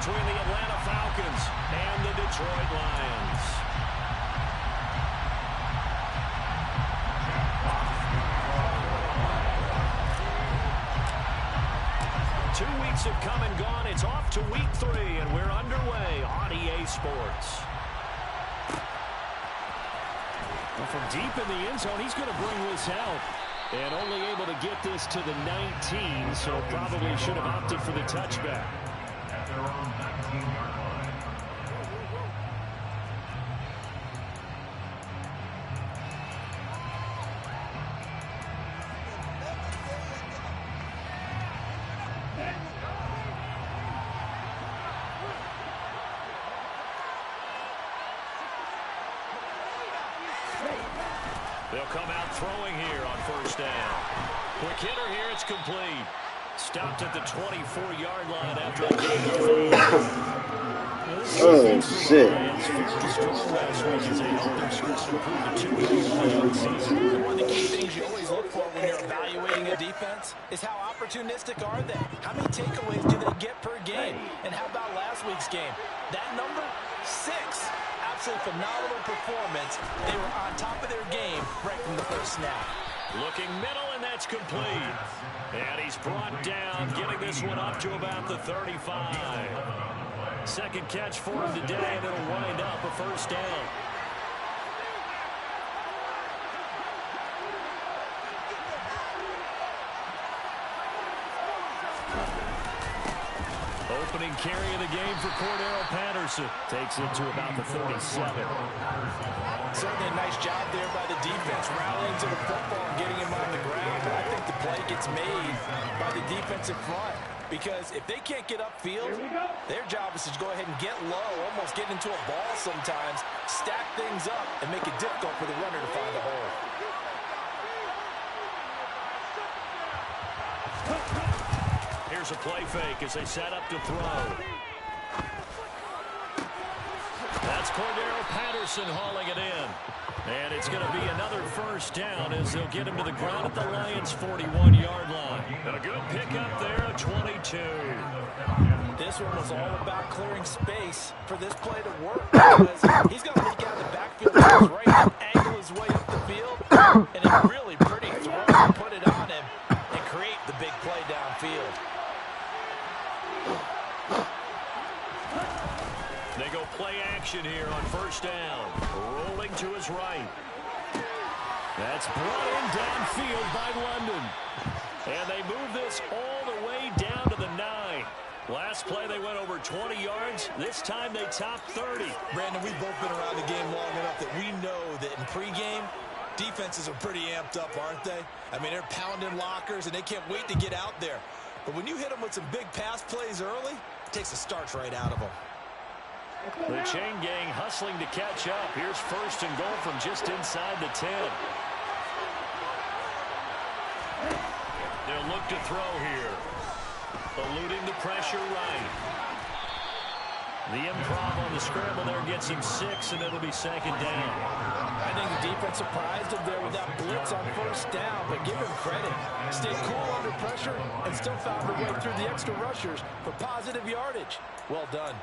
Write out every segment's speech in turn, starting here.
between the Atlanta Falcons and the Detroit Lions. Two weeks have come and gone. It's off to week 3, and we're underway on EA Sports. Well, from deep in the end zone, he's going to bring this out. And only able to get this to the 19, so probably should have opted for the touchback. At their own 19-yard line. They'll come out throwing here on first down. Quick hitter here, it's complete. Stopped at the 24-yard line after the game. Oh, shit. One of the key things you always look for when you're evaluating a defense is how opportunistic are they? How many takeaways do they get per game? And how about last week's game? That number, 6. Absolutely phenomenal performance. They were on top of their game right from the first snap. Looking middle, and that's complete. And he's brought down, getting this one up to about the 35. Second catch for him today, and it'll wind up a first down. Opening carry of the game for Cordero Patterson. Takes it to about the 37. Certainly a nice job there by the defense, rallying to the football and getting him on the ground. But I think the play gets made by the defensive front. Because if they can't get upfield, their job is to go ahead and get low, almost get into a ball sometimes, stack things up, and make it difficult for the runner to find a hole. Here's a play fake as they set up to throw. That's Cordero Patterson hauling it in. And it's going to be another first down as they'll get him to the ground at the Lions' 41-yard line. And a good pickup there at 22. This one was all about clearing space for this play to work. Because he's going to leak out of the backfield to his right, angle his way up the field, and a really pretty throw to put it on him and create the big play downfield. They go play action here on first down. Rolling to his right. That's brought in downfield by London. And they move this all the way down to the 9. Last play they went over 20 yards. This time they topped 30. Brandon, we've both been around the game long enough that we know that in pregame, defenses are pretty amped up, aren't they? I mean, they're pounding lockers, and they can't wait to get out there. But when you hit them with some big pass plays early, it takes the starch right out of them. The chain gang hustling to catch up. Here's first and goal from just inside the 10. They'll look to throw here. Eluding the pressure right. The improv on the scramble there gets him 6, and it'll be second down. I think the defense surprised him there with that blitz on first down, but give him credit. Stayed cool under pressure and still found a way through the extra rushers for positive yardage. Well done.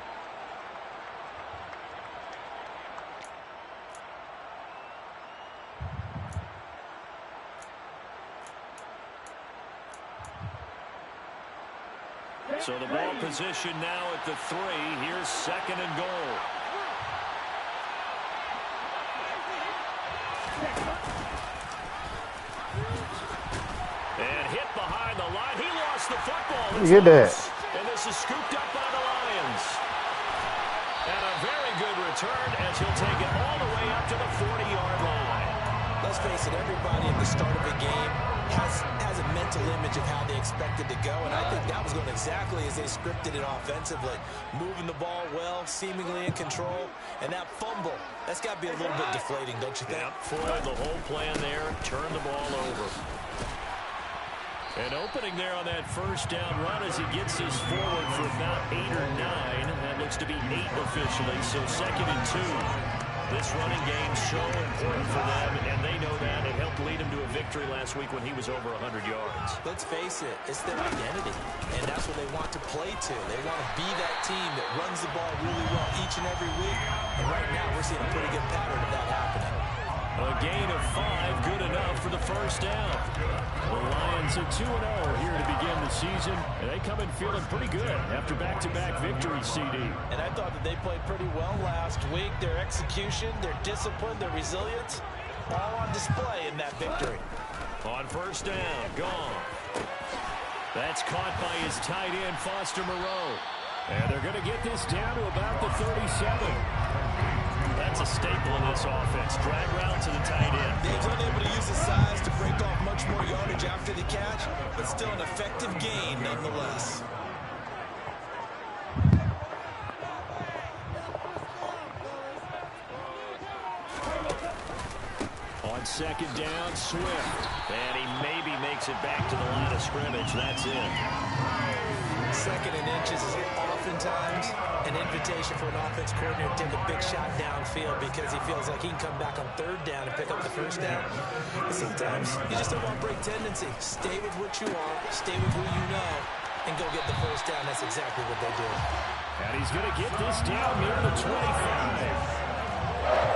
So the ball position now at the 3. Here's second and goal. And hit behind the line. He lost the football. You did. And this is scooped up by the Lions. And a very good return as he'll take it all the way up to the 40-yard line. Let's face it, everybody at the start of a game has a mental image of how they expect it to go, and I think that was going exactly as they scripted it offensively. Moving the ball well, seemingly in control, and that fumble, that's got to be a little bit deflating, don't you think? Yep, foiled the whole plan there, turn the ball over. And opening there on that first down run as he gets this forward for about 8 or 9. That looks to be 8 officially, so second and 2. This running game so important for them, and they know that. It helped lead him to a victory last week when he was over 100 yards. Let's face it, it's their identity, and that's what they want to play to. They want to be that team that runs the ball really well each and every week. And right now, we're seeing a pretty good pattern of that happening. A gain of 5, good enough for the first down. The Lions are 2-0 here to begin the season, and they come in feeling pretty good after back-to-back victories, CD. And I thought that they played pretty well last week. Their execution, their discipline, their resilience, all on display in that victory. On first down, gone. That's caught by his tight end, Foster Moreau. And they're going to get this down to about the 37. That's a staple in this offense. Drag route to the tight end. Dave's unable to use his size to break off much more yardage after the catch, but still an effective gain nonetheless. On second down, Swift. And he maybe makes it back to the line of scrimmage. That's it. Second and inches is oftentimes an invitation for an offense coordinator to take a big shot downfield because he feels like he can come back on third down and pick up the first down. But sometimes you just don't want break tendency. Stay with what you are, stay with who you know, and go get the first down. That's exactly what they do. And he's going to get this down near the 25.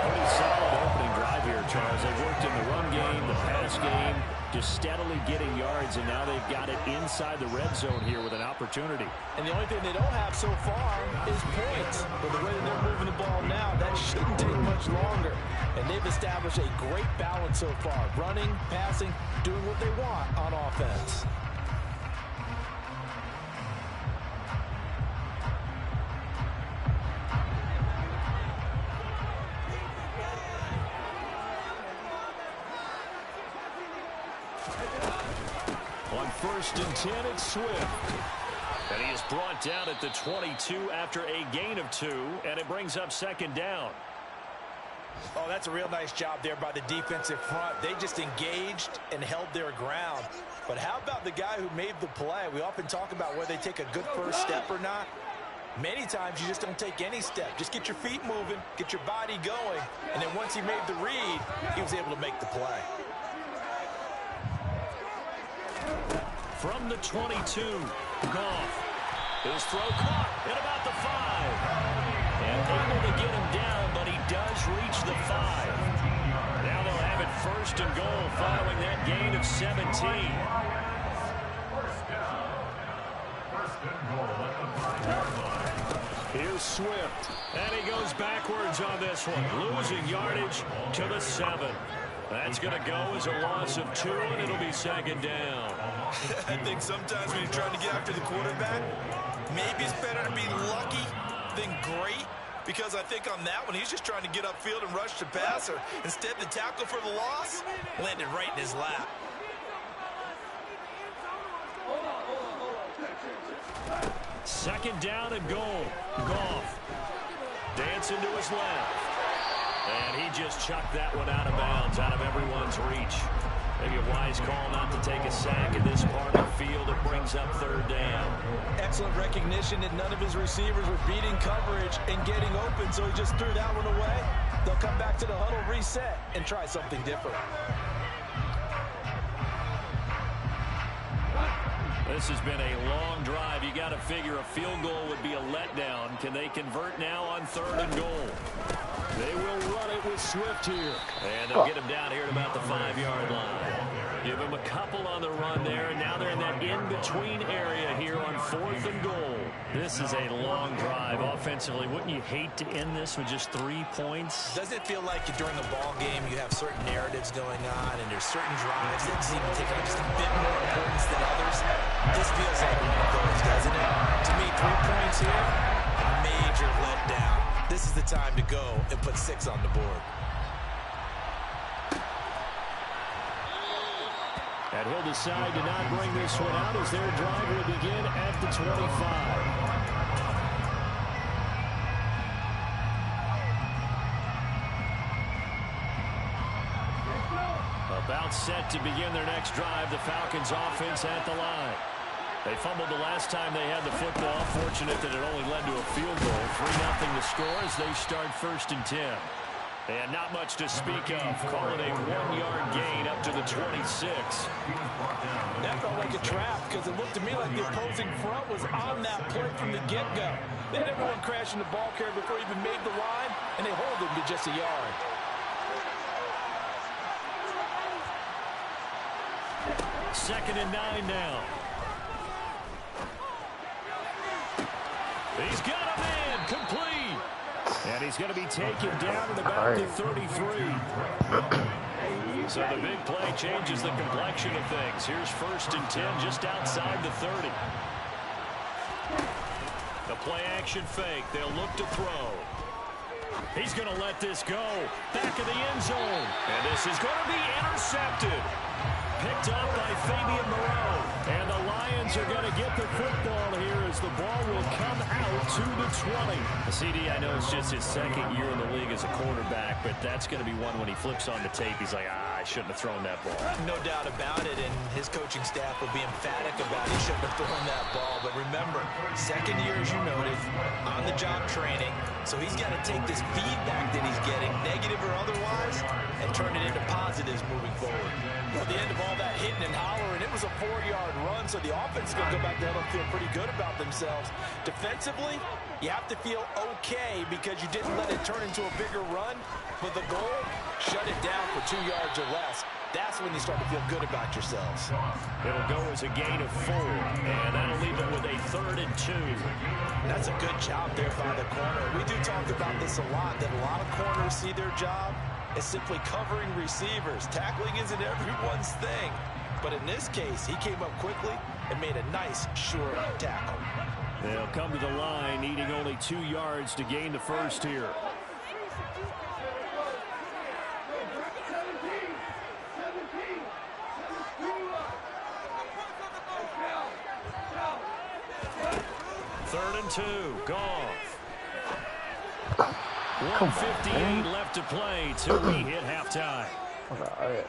Pretty solid opening drive here, Charles. They've worked in the run game, the pass game, just steadily getting yards, and now they've got it inside the red zone here with an opportunity. And the only thing they don't have so far is points. But the way that they're moving the ball now, that shouldn't take much longer. And they've established a great balance so far. Running, passing, doing what they want on offense. On first and 10, it's Swift. And he is brought down at the 22 after a gain of 2, and it brings up second down. Oh, that's a real nice job there by the defensive front. They just engaged and held their ground. But how about the guy who made the play? We often talk about whether they take a good first step or not. Many times you just don't take any step. Just get your feet moving, get your body going, and then once he made the read, he was able to make the play. From the 22, Goff. His throw caught at about the 5. And able to get him down, but he does reach the 5. Now they'll have it first and goal following that gain of 17. Here's Swift. And he goes backwards on this one, losing yardage to the 7. That's going to go as a loss of 2, and it'll be second down. I think sometimes when you're trying to get after the quarterback, maybe it's better to be lucky than great, because I think on that one, he's just trying to get upfield and rush the passer. Instead, the tackle for the loss landed right in his lap. Second down and goal. Goff dancing to his left. And he just chucked that one out of bounds, out of everyone's reach. Maybe a wise call not to take a sack in this part of the field. It brings up third down. Excellent recognition that none of his receivers were beating coverage and getting open, so he just threw that one away. They'll come back to the huddle, reset, and try something different. This has been a long drive. You got to figure a field goal would be a letdown. Can they convert now on third and goal? They will run it with Swift here. And they'll get him down here at about the 5-yard line. Give him a couple on the run there, and now they're in that in-between area here on fourth and goal. This is a long drive offensively. Wouldn't you hate to end this with just 3 points? Doesn't it feel like during a ball game you have certain narratives going on, and there's certain drives that seem to take on just a bit more importance than others? This feels like one of those, doesn't it? To me, 3 points here, major letdown. This is the time to go and put 6 on the board. And he'll decide to not bring this one out as their drive will begin at the 25. About set to begin their next drive, the Falcons offense at the line. They fumbled the last time they had the football. Fortunate that it only led to a field goal. 3-0 to score as they start first and 10. And not much to speak of. Call it a 1-yard gain up to the 26. That felt like a trap because it looked to me like the opposing front was on that play from the get-go. They had everyone crashing the ball carrier before he even made the line, and they hold him to just a yard. Second and 9 now. He's got a man complete. And he's going to be taken down at about the 33. So the big play changes the complexion of things. Here's 1st and 10 just outside the 30. The play action fake. They'll look to throw. He's going to let this go. Back of the end zone. And this is going to be intercepted. Picked up by Fabian Moreau. And the Lions are going to get the football here as the ball will come out to the 20. CD, I know it's just his 2nd year in the league as a quarterback, but that's going to be one when he flips on the tape. He's like, I shouldn't have thrown that ball. No doubt about it, and his coaching staff will be emphatic about he shouldn't have thrown that ball. But remember, 2nd year, as you noted, on-the-job training. So he's got to take this feedback that he's getting, negative or otherwise, and turn it into positives moving forward. At the end of all that hitting and hollering, it was a 4-yard run, so the offense is going to go back there and feel pretty good about themselves. Defensively, you have to feel okay because you didn't let it turn into a bigger run, but the goal, shut it down for 2 yards or less. That's when you start to feel good about yourselves. It'll go as a gain of 4, and that'll leave it with a 3rd and 2. That's a good job there by the corner. We do talk about this a lot, that a lot of corners see their job as simply covering receivers. Tackling isn't everyone's thing. But in this case, he came up quickly and made a nice, sure tackle. They'll come to the line, needing only 2 yards to gain the first here. Third and 2, Goff. 1:58 left to play till we hit halftime. All right.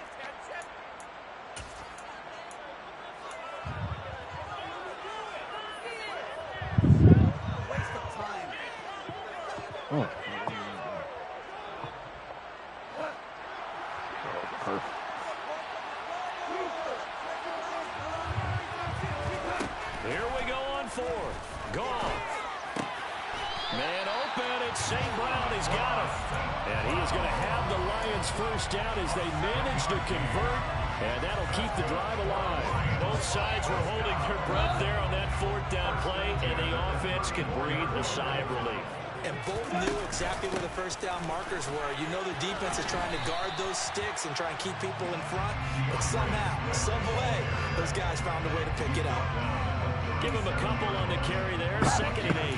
Oh. Perfect. Here we go on 4th. Goff. Man open, it's St. Brown. He's got him. And he is going to have the Lions first down as they manage to convert. And that'll keep the drive alive. Both sides were holding their breath there on that 4th down play, and the offense can breathe a sigh of relief. And both knew exactly where the first down markers were. You know the defense is trying to guard those sticks and try and keep people in front. But somehow, some way, those guys found a way to pick it up. Give him a couple on the carry there. 2nd and 8.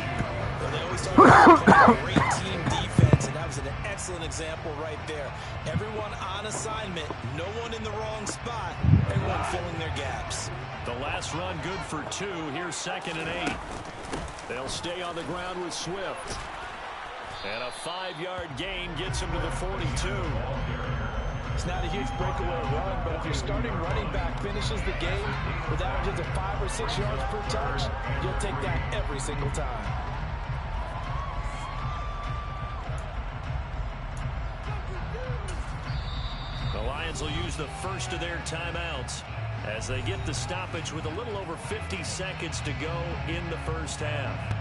Well, they always talk about a great team defense, and that was an excellent example right there. Everyone on assignment, no one in the wrong spot, everyone filling their gaps. The last run good for 2. Here's 2nd and 8. They'll stay on the ground with Swift. And a 5-yard gain gets him to the 42. It's not a huge breakaway run, but if your starting running back finishes the game with averages of 5 or 6 yards per touch, you'll take that every single time. The Lions will use the first of their timeouts as they get the stoppage with a little over 50 seconds to go in the first half.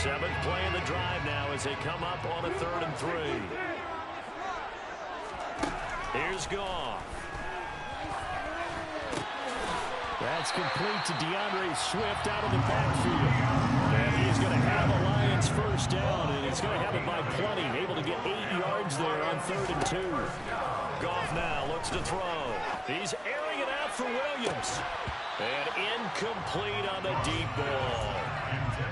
Seventh play in the drive now as they come up on a 3rd and 3. Here's Goff. That's complete to DeAndre Swift out of the backfield. And he's going to have a Lions first down, and he's going to have it by plenty. Able to get 8 yards there on 3rd and 2. Goff now looks to throw. He's airing it out for Williams. And incomplete on the deep ball.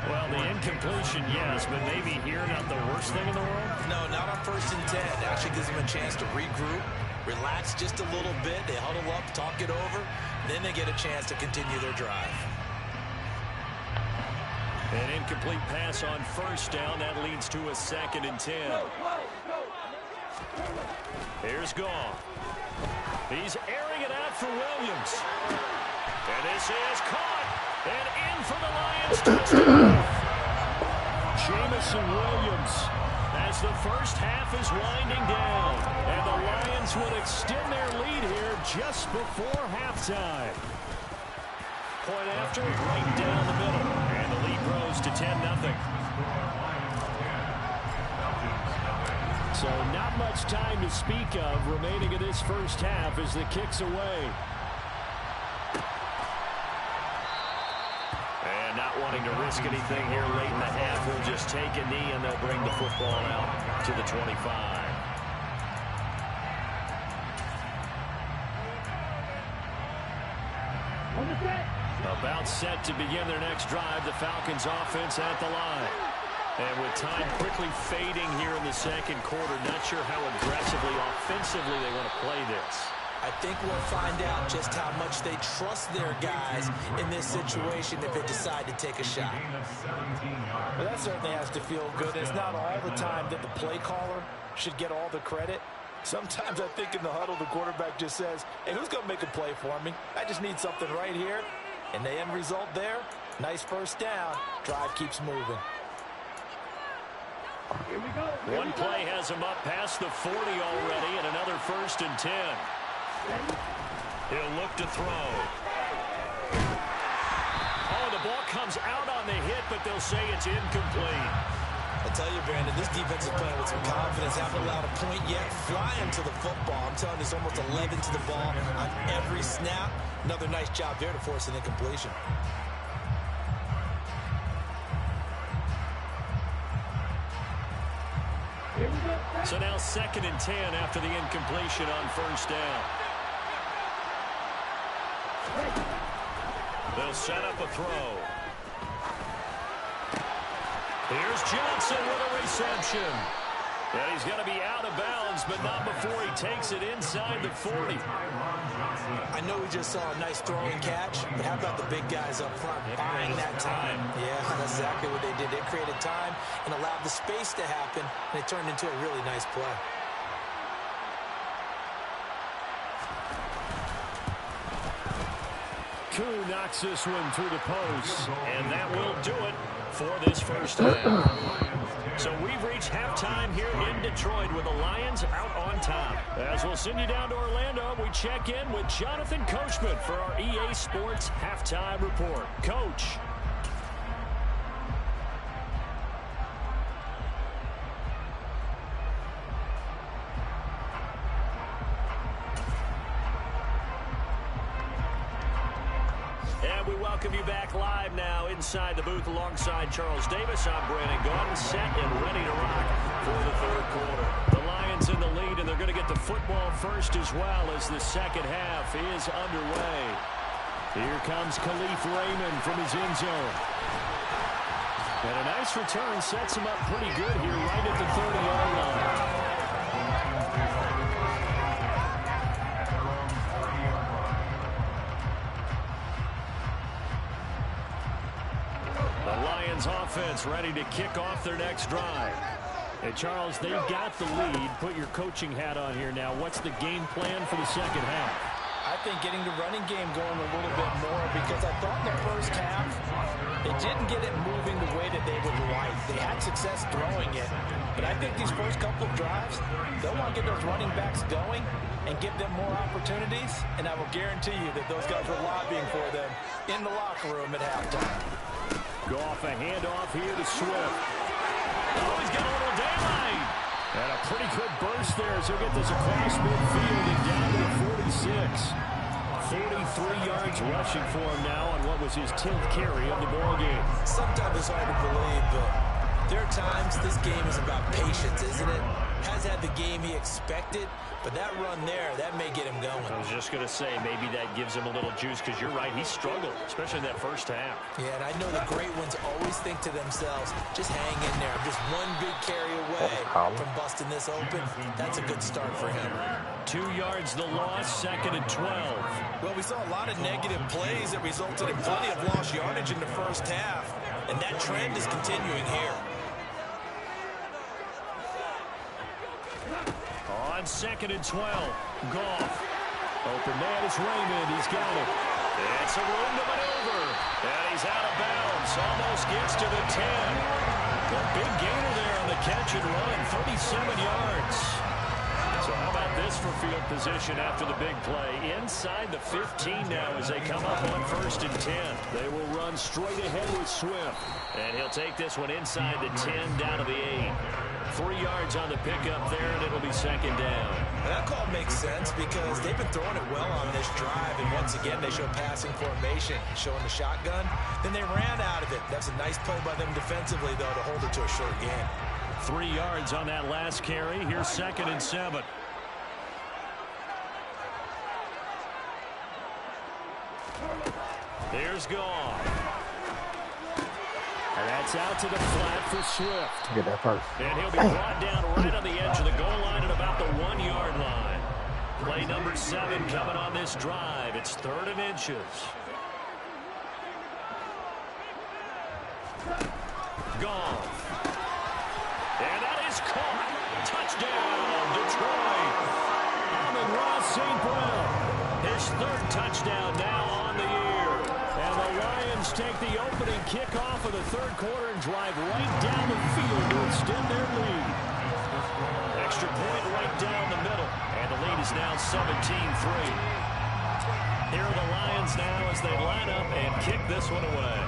Well, the incompletion, yes, but maybe here not the worst thing in the world? No, not on 1st and 10. It actually gives them a chance to regroup, relax just a little bit. They huddle up, talk it over. Then they get a chance to continue their drive. An incomplete pass on first down. That leads to a 2nd and 10. Here's Goff. He's airing it out for Williams. And this is caught. And in for the Lions touchdown. Jamison Williams as the first half is winding down. And the Lions would extend their lead here just before halftime. Point after, right down the middle. And the lead grows to 10-0. So not much time to speak of remaining in this first half as the kick's away. And not wanting to risk anything here late in the half, we'll just take a knee and they'll bring the football out to the 25. About set to begin their next drive, the Falcons offense at the line. And with time quickly fading here in the second quarter, not sure how aggressively, offensively they want to play this. I think we'll find out just how much they trust their guys in this situation if they decide to take a shot. Well, that certainly has to feel good. It's not all the time that the play caller should get all the credit. Sometimes I think in the huddle, the quarterback just says, hey, who's going to make a play for me? I just need something right here. And the end result there, nice first down. Drive keeps moving. Here we go. One play has him up past the 40 already, and another 1st and 10. He'll look to throw. Oh, the ball comes out on the hit, but they'll say it's incomplete. I tell you, Brandon, this defense is playing with some confidence. Haven't allowed a point yet. Flying to the football. I'm telling you, it's almost 11 to the ball on every snap. Another nice job there to force an incompletion. So now 2nd and 10 after the incompletion on first down. They'll set up a throw. Here's Johnson with a reception. And he's going to be out of bounds, but not before he takes it inside the 40. I know we just saw a nice throwing catch, but how about the big guys up front buying that time? Yeah, that's exactly what they did. They created time and allowed the space to happen, and it turned into a really nice play. Koo knocks this one through the post, and that will do it for this first half. So we've reached halftime here in Detroit with the Lions out on top. As we'll send you down to Orlando, we check in with Jonathan Coachman for our EA Sports Halftime Report. Coach. And we welcome you back live now inside the booth alongside Charles Davis. I'm Brandon Gaudin, set and ready to rock for the third quarter. The Lions in the lead, and they're going to get the football first as well as the second half is underway. Here comes Khalif Raymond from his end zone. And a nice return sets him up pretty good here right at the 30-yard line. Offense ready to kick off their next drive. And Charles, they've got the lead. Put your coaching hat on here now. What's the game plan for the second half? I think getting the running game going a little bit more, because I thought in the first half they didn't get it moving the way that they would like. They had success throwing it, but I think these first couple of drives, they'll want to get those running backs going and give them more opportunities, and I will guarantee you that those guys were lobbying for them in the locker room at halftime. Go off a handoff here to Swift. Oh, he's got a little daylight. And a pretty good burst there as he'll get this across midfield and down to the 46. 43 yards rushing for him now on what was his 10th carry of the ballgame. Sometimes it's hard to believe, but there are times this game is about patience, isn't it? Has had the game he expected, but that run there, that may get him going. I was just going to say, maybe that gives him a little juice, because you're right, he struggled, especially in that first half. Yeah, and I know the great ones always think to themselves, just hang in there. I'm just one big carry away from busting this open. That's a good start for him. 2 yards the loss, 2nd and 12. Well, we saw a lot of negative plays that resulted in plenty of lost yardage in the first half, and that trend is continuing here. On 2nd and 12, Goff. Open man is Raymond. He's got it. It's a room to maneuver. And he's out of bounds. Almost gets to the 10. A big gainer there on the catch and run. 37 yards. So how about this for field position after the big play? Inside the 15 now as they come up on 1st and 10. They will run straight ahead with Swift. And he'll take this one inside the 10 down to the 8. 3 yards on the pickup there, and it'll be 2nd down. That call makes sense because they've been throwing it well on this drive, and once again they show passing formation, showing the shotgun. Then they ran out of it. That's a nice play by them defensively, though, to hold it to a short gain. 3 yards on that last carry. Here's 2nd and 7. Here's Goff. And that's out to the flat for Swift. Get that first. And he'll be brought down right on the edge of the goal line at about the 1-yard line. Play number 7 coming on this drive. It's 3rd and inches. Goff. And that is caught. Touchdown, Detroit. Amon-Ra St. Brown. His 3rd touchdown now on the year. And the Lions take the opening kickoff of the 3rd quarter and drive right down the field to extend their lead. Extra point right down the middle. And the lead is now 17-3. Here are the Lions now as they line up and kick this one away.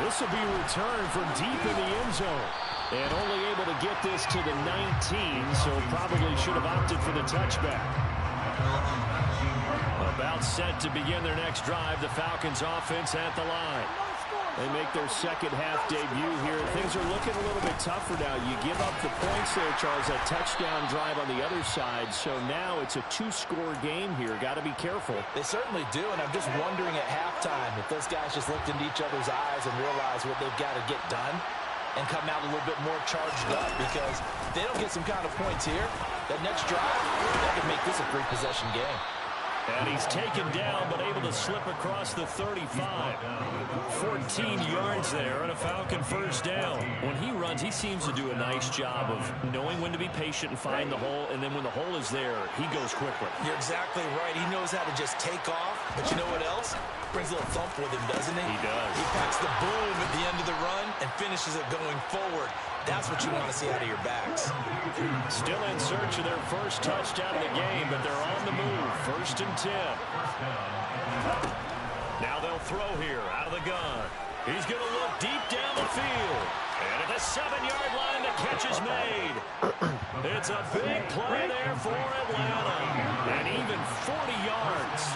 This will be returned from deep in the end zone. And only able to get this to the 19, so probably should have opted for the touchback. About set to begin their next drive, the Falcons offense at the line. They make their 2nd half debut here. Things are looking a little bit tougher now. You give up the points there, Charles, that touchdown drive on the other side. So now it's a 2-score game here. Got to be careful. They certainly do, and I'm just wondering at halftime if those guys just looked into each other's eyes and realized what they've got to get done and come out a little bit more charged up, because if they don't get some kind of points here, that next drive, that could make this a 3-possession game. And he's taken down, but able to slip across the 35. 14 yards there and a Falcon 1st down. When he runs, he seems to do a nice job of knowing when to be patient and find the hole, and then when the hole is there, he goes quickly. You're exactly right. He knows how to just take off, but you know what else? Brings a little thump with him, doesn't he? He does. He packs the boom at the end of the run and finishes it going forward. That's what you want to see out of your backs. Still in search of their first touchdown of the game, but they're on the move. 1st and 10. Now they'll throw here out of the gun. He's going to look deep down the field. And at the 7-yard line, the catch is made. It's a big play there for Atlanta. And even 40 yards.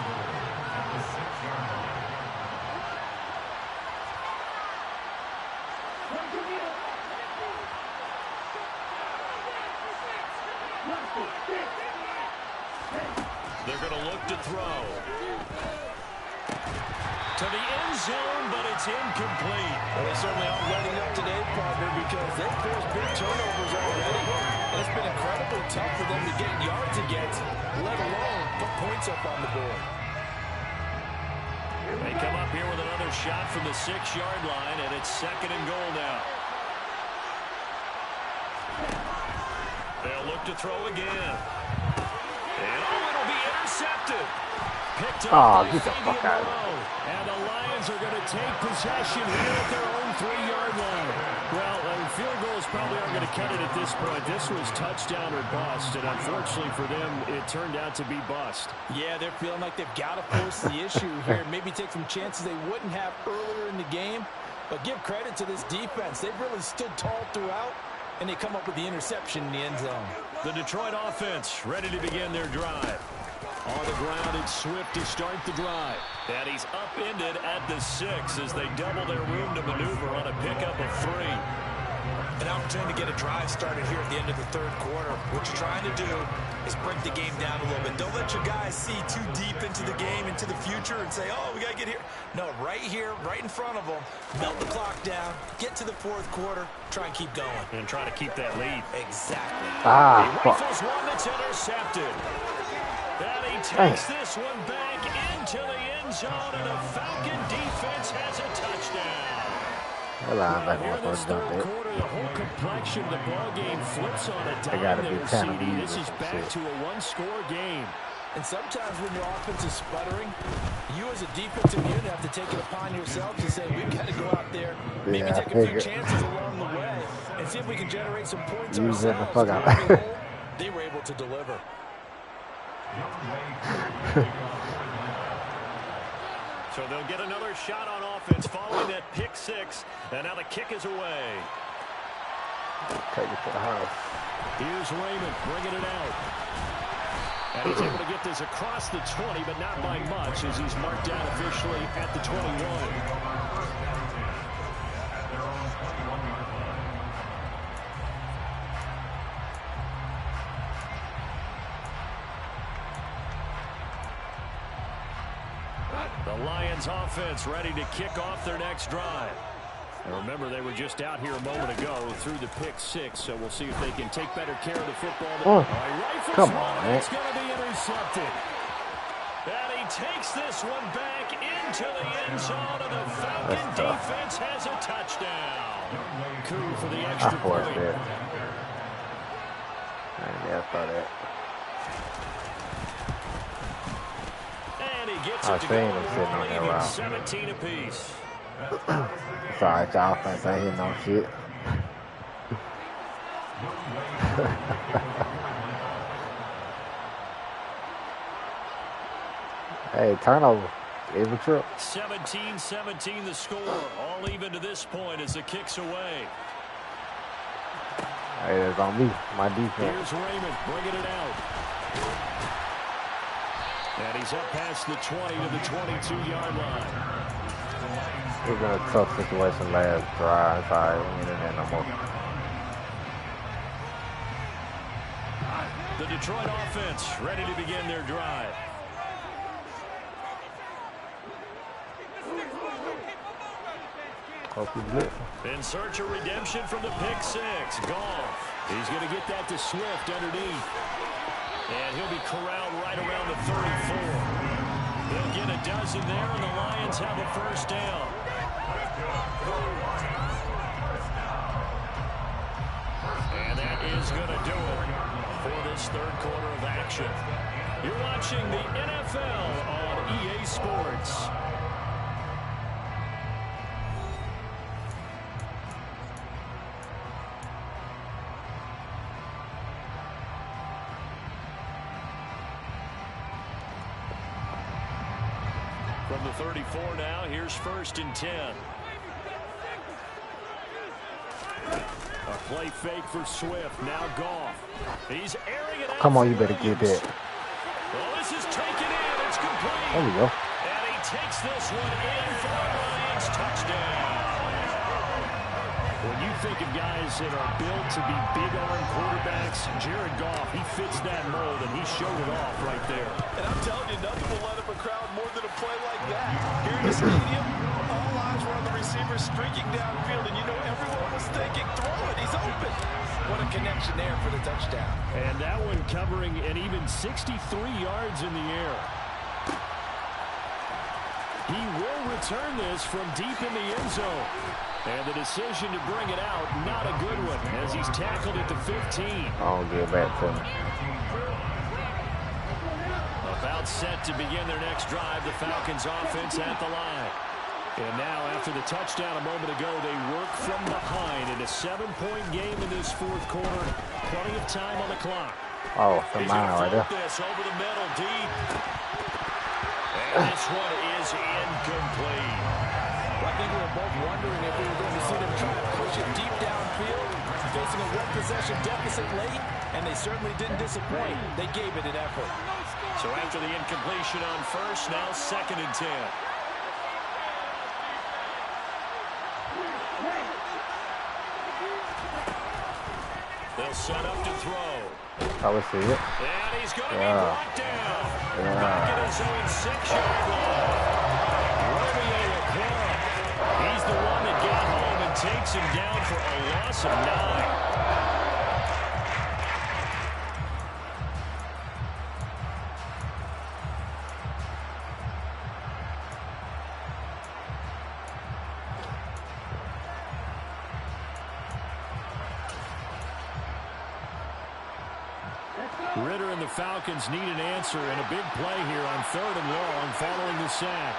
They're going to look to throw. To the end zone, but it's incomplete. Well, they certainly aren't letting up today, partner, because they've forced big turnovers already. And it's been incredibly tough for them to get yards against, let alone put points up on the board. They come up here with another shot from the 6-yard line, and it's 2nd and goal now. They'll look to throw again. And it'll be intercepted. Picked up get the fuck out of here. And the Lions are going to take possession here at their own 3-yard line. Well, field goals probably aren't going to cut it at this point. This was touchdown or bust, and unfortunately for them, it turned out to be bust. Yeah, they're feeling like they've got to force the issue here. Maybe take some chances they wouldn't have earlier in the game. But give credit to this defense. They've really stood tall throughout, and they come up with the interception in the end zone. The Detroit offense ready to begin their drive. On the ground, it's Swift to start the drive. And he's upended at the 6 as they double their room to maneuver on a pickup of 3. An opportunity to get a drive started here at the end of the 3rd quarter. What you're trying to do is break the game down a little bit. Don't let your guys see too deep into the game and into the future and say, oh, we got to get here. No, right here, right in front of them, melt the clock down, get to the fourth quarter, try and keep going. And try to keep that lead. Exactly. He rifles one that's intercepted. And he takes this one back into the end zone, and the Falcon defense has a touchdown. Here in this third quarter, the whole complexion of the ball game flips on a dime there, CD. This is back to a one-score game. And sometimes when your offense is sputtering, you as a defensive unit have to take it upon yourself to say, we've got to go out there, maybe take a few chances along the way, and see if we can generate some points ourselves. They were able to deliver. So they'll get another shot on offense following that pick six. And now the kick is away. Take it to the house. Here's Raymond bringing it out. And he's able to get this across the 20, but not by much as he's marked down officially at the 21. The Lions offense ready to kick off their next drive. And remember, they were just out here a moment ago through the pick six, so we'll see if they can take better care of the football. Come on, man. It's going to be intercepted. And he takes this one back into the end zone, and the Falcon defense has a touchdown. Coup for the extra point. I saw that. And he gets it to go, leaving 17 apiece. Sorry, y'all offense ain't hitting no shit. Hey, turnover. Every trip. 17-17 the score. All even to this point as the kick's away. Hey, that's on me. My defense. Here's Raymond bringing it out. And he's up past the 20 to the 22-yard line. It was in a tough situation last drive. It's all right. We ain't in there no more. The Detroit offense ready to begin their drive. In search of redemption from the pick six. Goff. He's going to get that to Swift underneath. And he'll be corralled right around the 34. They'll get a dozen there, and the Lions have a first down. And that is going to do it for this third quarter of action. You're watching the NFL on EA Sports. From the 34 now, here's 1st and 10. A play fake for Swift. Now Goff. He's airing it out. Come on, you better get that. Well, this is taken in. It's complete. There we go. And he takes this one in for a Lions touchdown. When you think of guys that are built to be big-arm quarterbacks, Jared Goff, he fits that mold, and he showed it off right there. And I'm telling you, nothing will let up a crowd more than a play like that. Here in the stadium, all eyes were on the receiver streaking downfield, and you know everyone was thinking, throw it, he's open. What a connection there for the touchdown. And that one covering an even 63 yards in the air. He will return this from deep in the end zone. And the decision to bring it out, not a good one, as he's tackled at the 15. I'll get back to him. About set to begin their next drive, the Falcons offense at the line. And now, after the touchdown a moment ago, they work from behind in a 7-point game in this fourth quarter. Plenty of time on the clock. Oh, it's a mile right there. This over the middle, deep. And this one is incomplete. I think we were both wondering if we were going to see them try to push it deep downfield, facing a one possession deficit late, and they certainly didn't disappoint. They gave it an effort. So after the incompletion on first, now 2nd and 10. They'll set up to throw. I would see it. And he's going to be brought down. Back at his own 6-yard line. Romeo LaCroix. He's the one that got home and takes him down for a loss of 9. Ritter and the Falcons need an answer, and a big play here on 3rd and long following the sack.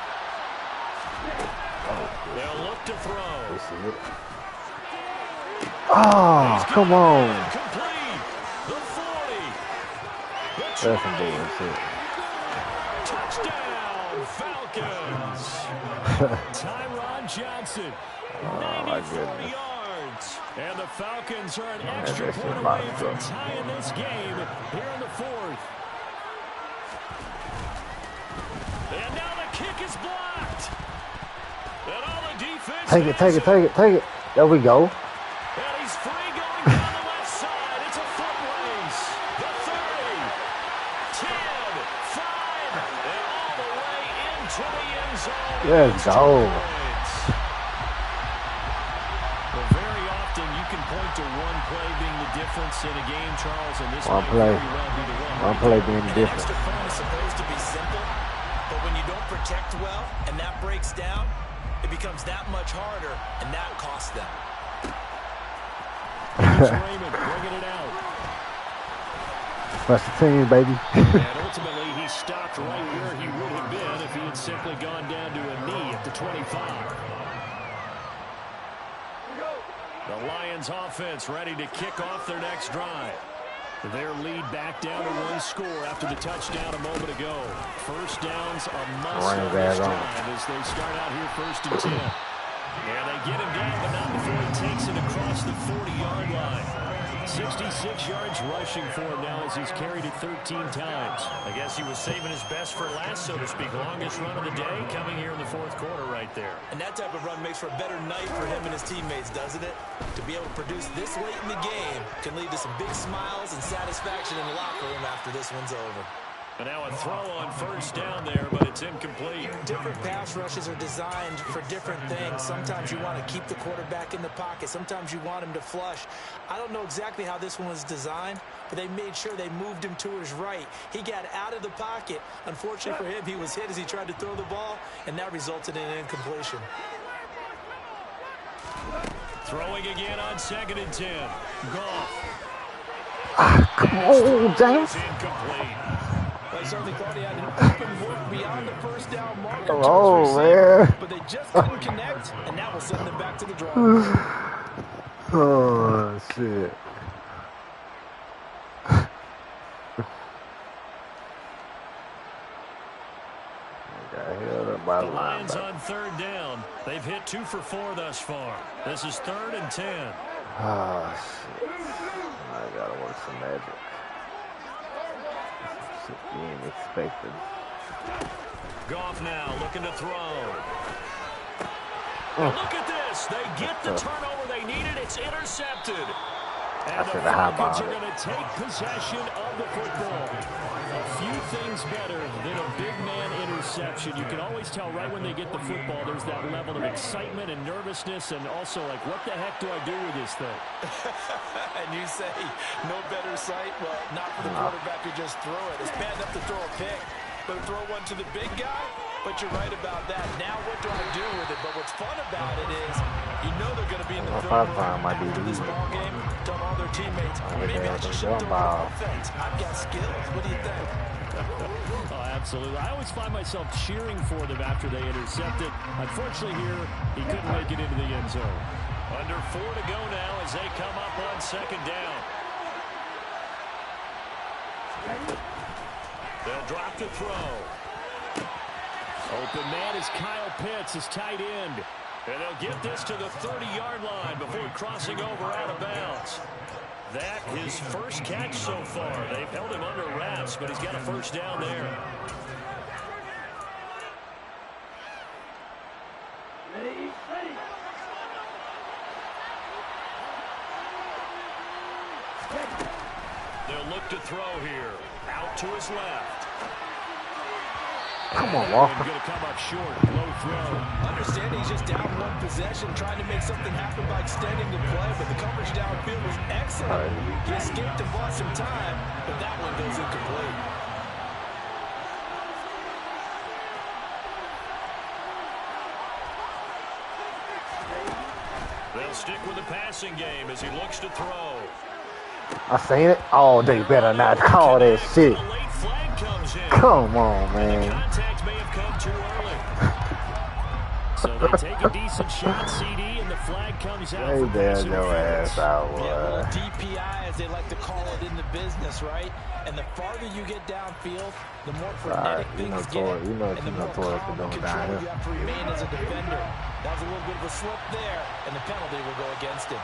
They'll look to throw. Oh, come on. Complete. The 40. That's some bullshit. Touchdown, Falcons. Tyron Johnson. Oh, my 94 goodness. yards. And the Falcons are an extra point away from tying this game here in the 4th. And now the kick is blocked. And all the defense. Take it. There we go. And he's free going down the left side. It's a foot race. The 30, 10, 5, and all the way into the end zone. Let's go. Point to one play being the difference in a game, Charles, and this One might play. very well be the one. One play being the difference. Extra point is supposed to be simple, but when you don't protect well and that breaks down, it becomes that much harder, and that costs them. Here's Raymond bringing it out. Special teams, baby. And ultimately, he stopped right where he would have been if he had simply gone down to a knee at the 25. The Lions offense ready to kick off their next drive. Their lead back down to 1 score after the touchdown a moment ago. First downs a must on this drive as they start out here 1st and 10. And they get him down, but not before he takes it across the 40-yard line. 66 yards rushing for him now as he's carried it 13 times. I guess he was saving his best for last, so to speak. Longest run of the day coming here in the 4th quarter right there. And that type of run makes for a better night for him and his teammates, doesn't it? To be able to produce this late in the game can lead to some big smiles and satisfaction in the locker room after this one's over. And now a throw on 1st down there, but it's incomplete. Different pass rushes are designed for different things. Sometimes you want to keep the quarterback in the pocket. Sometimes you want him to flush. I don't know exactly how this one was designed, but they made sure they moved him to his right. He got out of the pocket. Unfortunately for him, he was hit as he tried to throw the ball, and that resulted in an incompletion. Throwing again on 2nd and 10. Goff. Come on, James. Incomplete. They certainly thought he had an open look beyond the 1st down marker. Come on, man. But they just couldn't connect, and that will send them back to the drawing board. Oh, shit. The Lions on 3rd down. They've hit 2 for 4 thus far. This is 3rd and 10. Oh, shit. I gotta work some magic. Shit being expected. Goff now looking to throw. And look at this. They get the turnover they needed. It's intercepted. And the Falcons are going to take possession of the football. A few things better than a big man interception. You can always tell right when they get the football, there's that level of excitement and nervousness, and also like, what the heck do I do with this thing? And you say, no better sight? Well, not for the quarterback who just threw it. It's bad enough to throw a pick, but throw one to the big guy? But you're right about that. Now what do I do with it? But what's fun about it is you know they're going to be in the film room after this ball game. Tell all their teammates, maybe I just shift over to offense. I've got skills. What do you think? Oh, absolutely. I always find myself cheering for them after they intercept it. Unfortunately here, he couldn't make it into the end zone. Under 4 to go now as they come up on 2nd down. They'll drop the throw. Open man is Kyle Pitts, his tight end. And they'll get this to the 30-yard line before crossing over out of bounds. That his first catch so far. They've held him under wraps, but he's got a 1st down there. They'll look to throw here. Out to his left. Come on, Walker. Going to come up short. Low throw. Understanding he's just down one possession, trying to make something happen by extending the play, but the coverage downfield was excellent. He escaped and bought some time, but that one goes incomplete. They'll stick with the passing game as he looks to throw. I seen it. Oh, they better not call that shit. Come on, man. The contact may have come too early. So they take a decent shot, CD, and the flag comes out. Hey, there, your ass out. Yeah, DPI, as they like to call it in the business, right? And the farther you get downfield, the more frenetic things get, and the more calm and control you have to remain as a defender. That was a little bit of a slip there, and the penalty will go against him.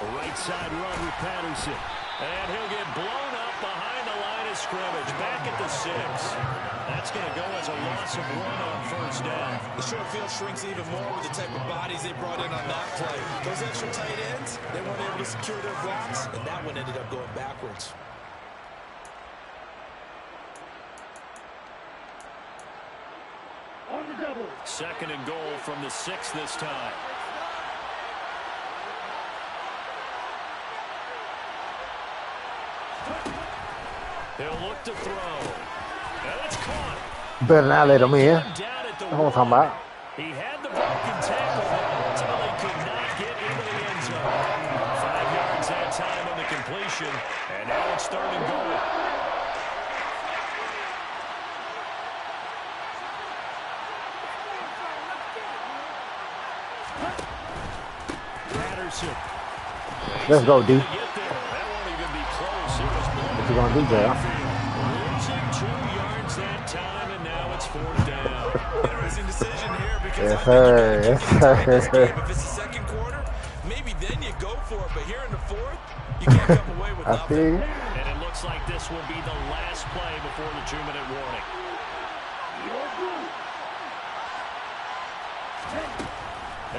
A right side run with Patterson. And he'll get blown up behind the line of scrimmage. Back at the 6. That's going to go as a loss of 1 on first down. The short field shrinks even more with the type of bodies they brought in on that play. Those extra tight ends, they weren't able to secure their blocks, and that one ended up going backwards. Second and goal from the 6 this time. He'll look to throw. And it's caught. Better not let him in. That's what I'm talking about. He had the broken tackle until he could not get into the end zone. 5 yards that time on the completion. And now it's third and goal. Patterson. Let's go, D. That won't even be close. It was What you gonna do, Jay? losing 2 yards that time, and now it's fourth down. Interesting decision here because Yes, sir. Yes, sir. if it's the second quarter, maybe then you go for it. But here in the fourth, you can't come away with I nothing. see. And it looks like this will be the last play before the 2-minute warning.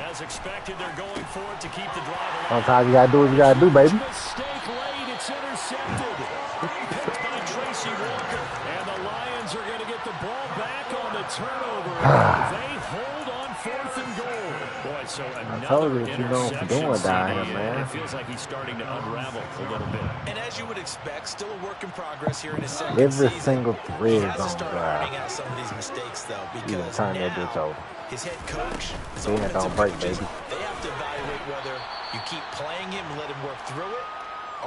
As expected, they're going for it to keep the drive alive. Sometimes you gotta do what you gotta do, baby. Mistake late, it's intercepted. Picked by Tracy Walker. And the Lions are going to get the ball back on the turnover. They hold on 4th and goal. Boy, so told another you what you know for doing interception, down CD, here, man. and it feels like he's starting to unravel a little bit. And as you would expect, still a work in progress here in his second Every season. single He thread has to on start drive. ironing out some of these mistakes, though, You because can turn that now bitch over. his head coach, his Then it offensive don't break, coaches, baby. they have to evaluate whether you keep playing him and let him work through it,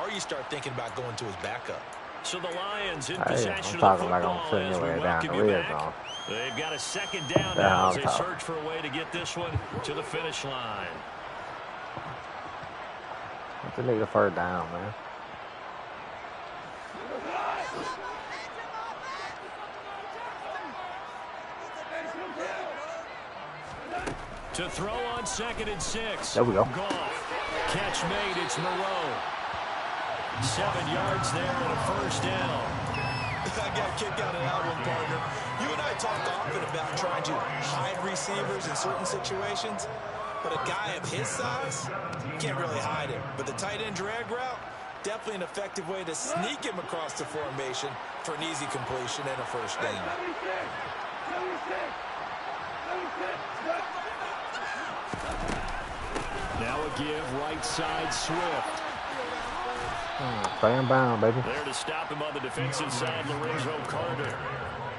or you start thinking about going to his backup. So the Lions in Hey, possession I'm of the talking like I'm football sitting as we there down welcome the you red back. zone. They've got a second down Yeah, now as I'm they talking. search for a way to get this one to the finish line. What's the nigga first down, man? To throw on 2nd and 6. There we go. Goff. Catch made. It's Moreau. 7 yards there and a first down. I got a kick out of that one, partner. You and I talk often about trying to hide receivers in certain situations, but a guy of his size, you can't really hide him. But the tight end drag route, definitely an effective way to sneak him across the formation for an easy completion and a first down. Now a give right side Swift. Stay in bound, baby. There to stop him on the defensive side, Lorenzo Carter.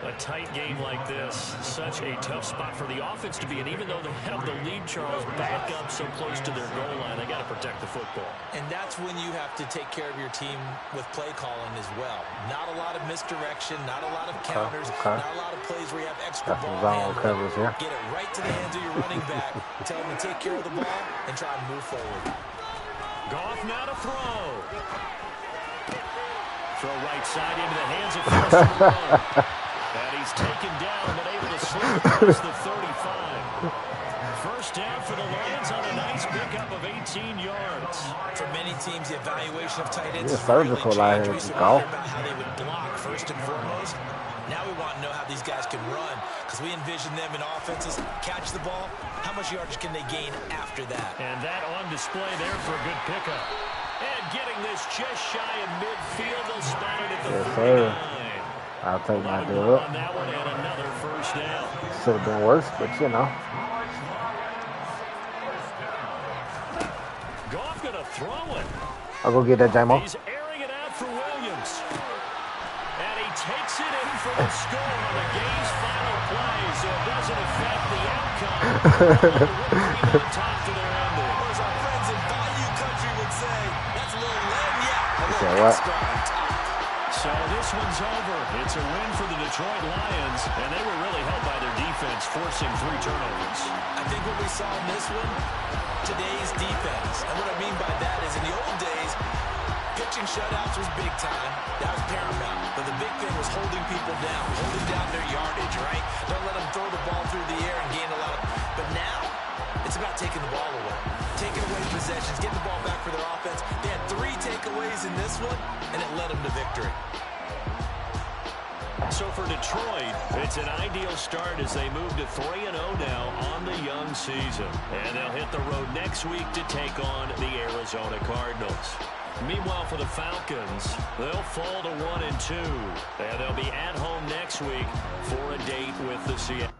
A tight game like this, such a tough spot for the offense to be in. Even though they have the lead, Charles, back up so close to their goal line, they got to protect the football. And that's when you have to take care of your team with play calling as well. Not a lot of misdirection, not a lot of counters, not a lot of plays where you have extra Got some ball zone handling. coverage here. Get it right to the hands of your running back. Tell him to take care of the ball and try to move forward. Goff now to throw. Throw right side into the hands of Foster. And he's taken down, but able to slip across the 35. First down for the Lions on a nice pickup of 18 yards. For many teams, the evaluation of tight ends You're is really surgical changed. out We here, used to Goff. wonder about how they would block first and foremost. Now we want to know how these guys can run because we envision them in offenses catch the ball. How much yardage can they gain after that? And that on display there for a good pickup. And they're getting this just shy of midfield. They'll spot it at the Yes, 49. sir. I'll take my 11 dub. on that one and another first down. Should have been worse, but you know. Goff going to throw it. I'll go get that J-Mo. He's airing it out for Williams. And he takes it in for the score on the game's final play, so it doesn't affect the outcome. Cream on top to their ending. As our friends in Bayou Country would say, that's a little lagniappe. A Yeah, little what? extra on top. So this one's over. It's a win for the Detroit Lions, and they were really helped by their defense, forcing 3 turnovers. I think what we saw in this one, today's defense. And what I mean by that is in the old days, pitching shutouts was big time. That was paramount. But the big thing was holding people down, holding down their yardage, right? Don't let them throw the ball through the air and gain a lot of... But now, it's about taking the ball away. Taking away possessions, getting the ball back for their offense. They had 3 takeaways in this one, and it led them to victory. So for Detroit, it's an ideal start as they move to 3-0 now on the young season. And they'll hit the road next week to take on the Arizona Cardinals. Meanwhile, for the Falcons, they'll fall to 1-2. And they'll be at home next week for a date with the Seattle.